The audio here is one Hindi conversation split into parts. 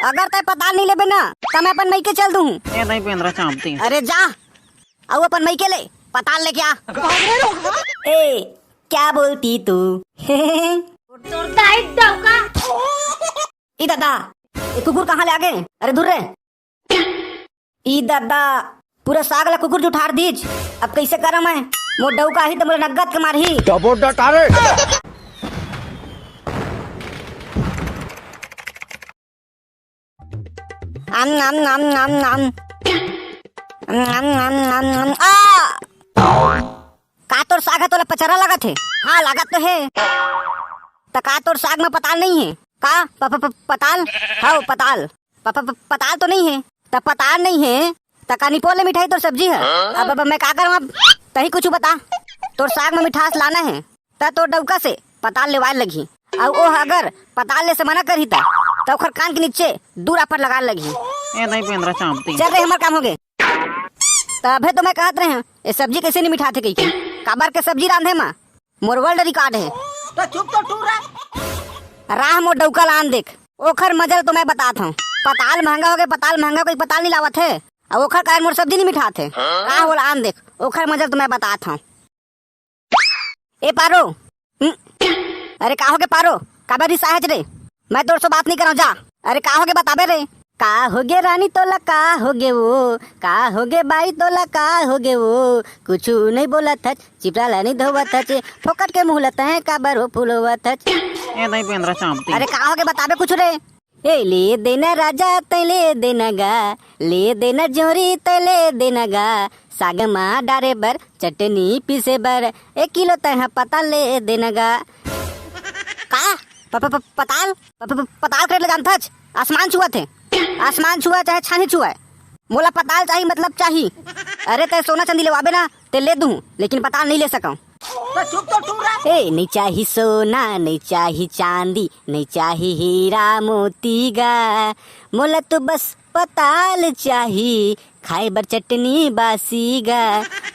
अगर तय पताल नहीं लेबे ना तो मैं अपन मई के चल दूं। ए नहीं पेंद्रा चांपती। अरे जा आओ अपन मई के ले पताल ले क्या। ए क्या बोलती तू। ई दादा ये कुकुर कहाँ ले आ गए। अरे दूर रे ई दादा पूरा साग ला कुकुर जुठार दीज। अब कैसे करा मैं मोर डौका ही तो मोर नगद के मारही। डबो डटारे आम नाम नाम नाम नाम नाम नाम नाम नाम आ का तोर साग है तोला पचरा लगा थे। हाँ लागत तो है तो का तोर साग में पताल नहीं है का पताल। हाँ पताल पताल तो नहीं है तो पताल नहीं है तो का निपोले मिठाई तोर सब्जी है। अब मैं का करूँ अब तही कुछ बता। तोर साग में मिठास लाना है तो तोर डौका से पताल लेवाए लगी और वो अगर पताल ले से मना करी था तो ओखर कान के नीचे दूर पर लगा लगी। ए नहीं पेंद्रा चांपती। चल रहे हमार काम हो गए तबे तो मैं कहत रहे हैं ये सब्जी कैसे नहीं मिठाते कही के काबर के सब्जी रांधे माँ मोर वर्ल्ड रिकॉर्ड है। तो चुप तो टूर रहा राह मोर डौका लान देख ओखर मजल तो मैं बतात हूँ। पताल महंगा हो गए पताल महंगा कोई पताल नहीं लावत है और ओखर कारण मोर सब्जी नहीं मिठाते का हो आन देख ओखर मजल तो मैं बतात हूँ। ए पारो अरे का हो गए पारो काबर सहज रे मैं तोर से बात नहीं कराऊं जा। अरे का हो गए बताबे रे का हो गे रानी तोला का हो गे वो का हो गे बाई तोला का हो गे वो कुछ नहीं बोला था चिपरा लानी धोवा था फोकट के मुँह लता है का बरो फूलोवा था। ए नहीं पेंद्रा चांपती। अरे का हो गए बताबे कुछ रे। ए ले देना राजा तैले देना गा ले देना जोरी तैले देना गा साग माँ डारे बर चटनी पीसे बर 1 किलो तय पता ले देना गा। का पताल पताल करे जानता आसमान छुआ थे आसमान छुआ चाहे छानी छुआ मोला पताल चाहिए मतलब चाहिए। अरे ते सोना चांदी लेवाबे ना ते ले दूं लेकिन पताल नहीं ले सकूं। तो चुप तो टूर रहा ए नहीं चाहिए सोना नहीं चाहिए चांदी नहीं चाहिए हीरा मोती गा मोला तो बस पताल चाहिए खाए बर चटनी बासी गा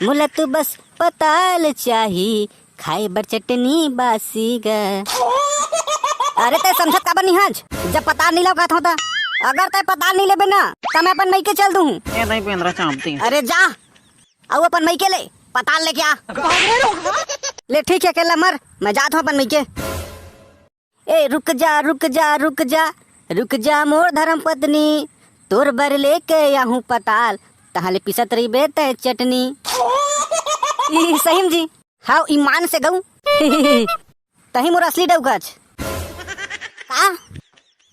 मोला तो बस पताल चाहिए खाए बर चटनी बासी गा। अरे ते समझत काबर नहीं हज जब पताल नहीं लौका था अगर ते पताल नहीं लेबे ना तो मैं अपन मई के चल दूं। ए नहीं पेंद्रा चांपती। अरे जा आओ अपन मई के ले पताल ले क्या। ले ठीक है अकेला मर मैं जाता हूँ अपन मई के। ए रुक जा रुक जा रुक जा रुक जा मोर धर्म पत्नी तोर बर लेके आहूँ पताल तहाले पिसत रही बे ते चटनी। सही जी हाँ ईमान से गऊ तही मोर असली डौकच का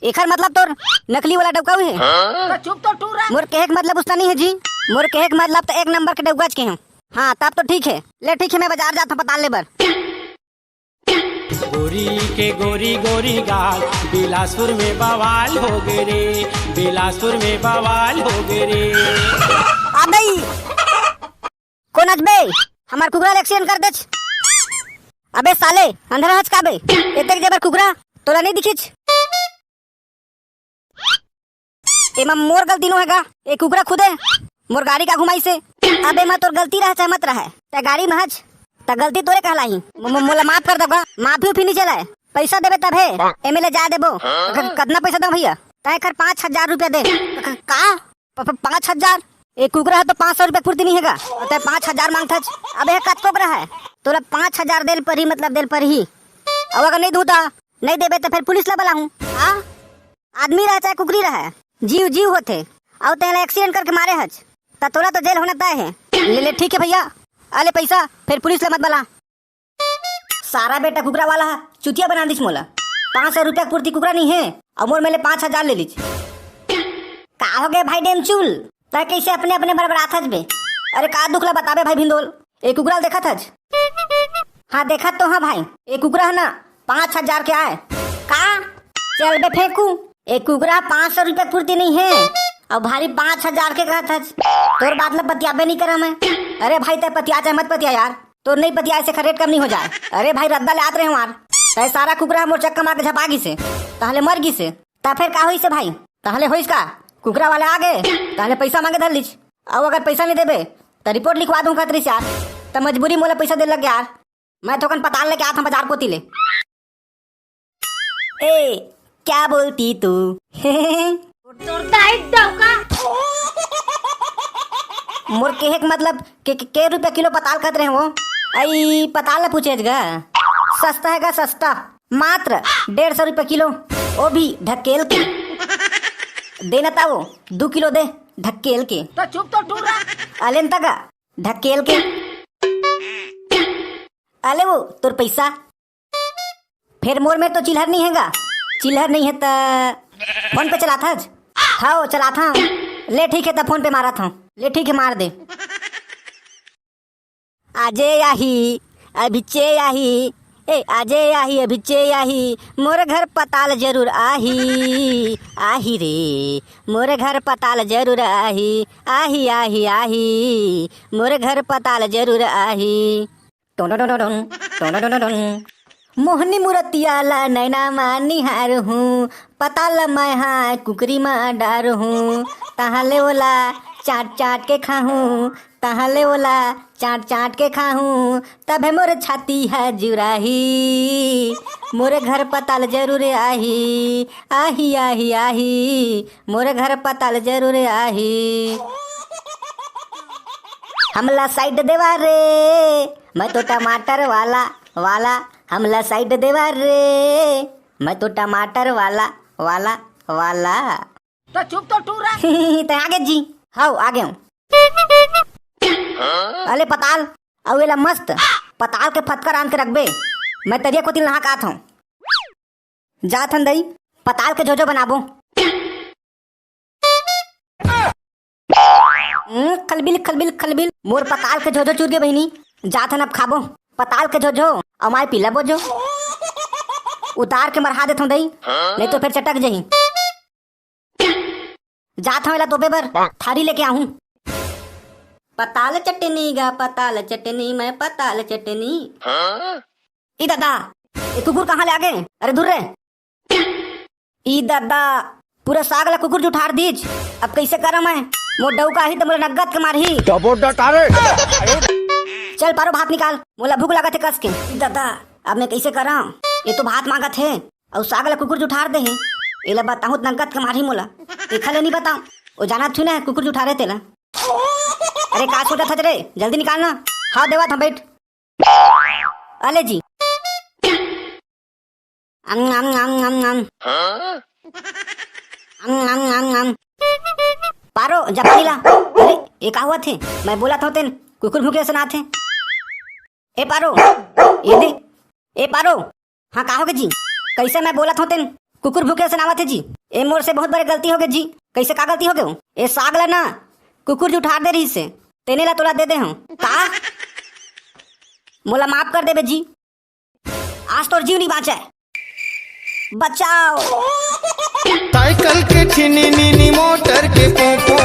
एखर मतलब तोर नकली वाला डौका है। तो चुप तो टूर रहा मोर कहे मतलब उसका नहीं है जी मोर कहे मतलब तो 1 नंबर के डौकाच के हैं। हाँ तब तो ठीक है ले ठीक है मैं बाजार जाता हूँ पताल ले बर। गोरी के गोरी गोरी गाल बिलासपुर में बवाल हो गए रे बिलासपुर में बवाल हो गए रे। अबे कौन अजबे हमार कुकरा एक्सीडेंट कर देच। अबे साले अंधेरा हच काबे एतक जेबर कुकरा तोला नहीं दिखिच एमा मोर गलती नो हैगा ए कुकरा खुदे मोर गाड़ी का घुमाई से। अबे मैं तोर गलती रहा चाहे मत रहा ते गाड़ी में हज त गलती तोरे कहलाई मोला माफ कर दगा माफी उफी नहीं चलाए पैसा देबे तब है एमएलए जा देबो कितना पैसा दो भैया तय कर 5000 रुपया दे का 5000 एक कुकरा है तो 500 रुपया पूर्ति नहीं हैगा तय 5000 मांगता। अबे कत कोकरा है तोला 5000 देल पर ही मतलब देल पर ही अब अगर नहीं दूता नहीं देबे तो फिर पुलिस ला बुलाऊं। हाँ आदमी रहा चाहे कुकरी रहा जीव जीव होते और तेला एक्सीडेंट करके मारे हज ता तोला तो जेल होना तय है। ले ले ठीक है भैया अले पैसा फिर पुलिस ला मत बला। सारा बेटा कुकरा वाला चुतिया बना दीच मोला 500 रुपया पूर्ति कुकरा नहीं है और मोर मेले 5000 ले लीच। का हो गए भाई डेम चूल ता कैसे अपने अपने बरबरात हज बे। अरे का दुखला बताबे भाई भिंदोल एक कुकरा देखा हज। हाँ देखा तो हाँ भाई एक कुकरा है ना 5000 के आए का चल बे फेंकू एक कुकरा 500 रुपया पूर्ति नहीं है और भारी 5000 के कहा था तोर बात में पतियाबे नहीं करा मैं। अरे भाई ते पतिया चाहे मत पतिया यार तो नहीं पतिया से रेट कम नहीं हो जाए। अरे भाई रद्दा ले आत रहे मार तय सारा कुकरा मोर चक्का मार के झपागी से ताहले मर गी से ता फिर का होई से भाई ताहले होइस का कुकरा वाले आ गए ताहले पैसा मांगे धर लीच और अगर पैसा नहीं देबे तो रिपोर्ट लिखवा दूं खतरी से यार तो मजबूरी मोला पैसा दे लग गया यार मैं थोकन पताल लेके आता बाजार पोती ले। ए क्या बोलती तू मोर के मतलब के रुपया किलो पताल खत रहे वो आई पताल न पूछे गा सस्ता है गा सस्ता मात्र 150 रुपया किलो वो भी ढकेल के देना था वो 2 किलो दे ढकेल के तो चुप तो टूर रहा अलेन तक ढकेल के अले वो तोर पैसा फिर मोर में तो चिल्हर नहीं हैगा चिल्हर नहीं है तो फोन पे चला था हाँ चला था ले ठीक है तो फोन पे मारा था ले ठीक है मार दे आजे आही अभिचे आही ए आजे आही अभिचे आही मोर घर पताल जरूर आही आही रे मोर घर पताल जरूर आही आही आही आही मोर घर पताल जरूर आही टोन टोन टोन टोन टोन टोन मोहनी मुरतिया ला नैना मा निहार हूँ पताल मैं हाँ कुकरी में डार हूँ तहाले ओला चाट चाट के खाहूँ तहाले ओला चाट चाट के खाहूँ तब मोर छाती है जुराही मोरे घर पताल जरूर आही आही आही आही मोरे घर पताल जरूर आही हमला साइड देवा रे मैं तो टमाटर वाला वाला हमला साइड देवा रे मैं तो टमाटर वाला वाला वाला तो चुप तो टूर रहा ते आगे जी हाँ आगे हूँ अले पताल अवेला मस्त पताल के फटकर आन के रखबे मैं तरिया को तिल नहा का था जात हन दई पताल के जोजो बनाबो खलबिल खलबिल खलबिल मोर पताल के जोजो चूर के बहनी जात हन अब खाबो पताल के जोजो अमाय पीला बोझो उतार के मरहा देता दई नहीं तो फिर चटक जही जात हूँ तो बेबर थारी लेके आऊं पताल चटनी गा पताल चटनी मैं पताल चटनी ई दादा ये कुकुर कहाँ ले आ गए अरे दूर रे ई दादा पूरा साग ला कुकुर जुठार दीज अब कैसे करा मैं वो डौका ही तो मोला नगद के मारही चल पारो भात निकाल मोला भूख लगा थे कस के ई दादा अब मैं कैसे करा ये तो भात मांगा थे और साग ला कुकुर जुठार दे है एला बताऊं नगद के मारही मोला देखा ले नहीं बताऊं वो जाना थी ना कुकुर जुठा रहे तेला अरे का सोचा था रे जल्दी निकालना हाँ देवा था बैठ अले जी अम अम अम अम अम अम अम अम अम पारो जब ला अरे ये का हुआ थे मैं बोला था तेन कुकुर भूखे सुना थे ए पारो ये दे ए पारो हाँ का होगे जी कैसे मैं बोला था तेन कुकुर भूखे सुनावा थे जी ए मोर से बहुत बड़ी गलती हो गई जी कैसे का गलती हो गई ए साग ला ना कुकुर जो उठा दे रही से तेने ला तोला दे दे हूँ का मोला माफ कर दे बे जी आज तो जीव नहीं बाँचा बचाओ साइकिल के छिनी नीनी मोटर के पोपो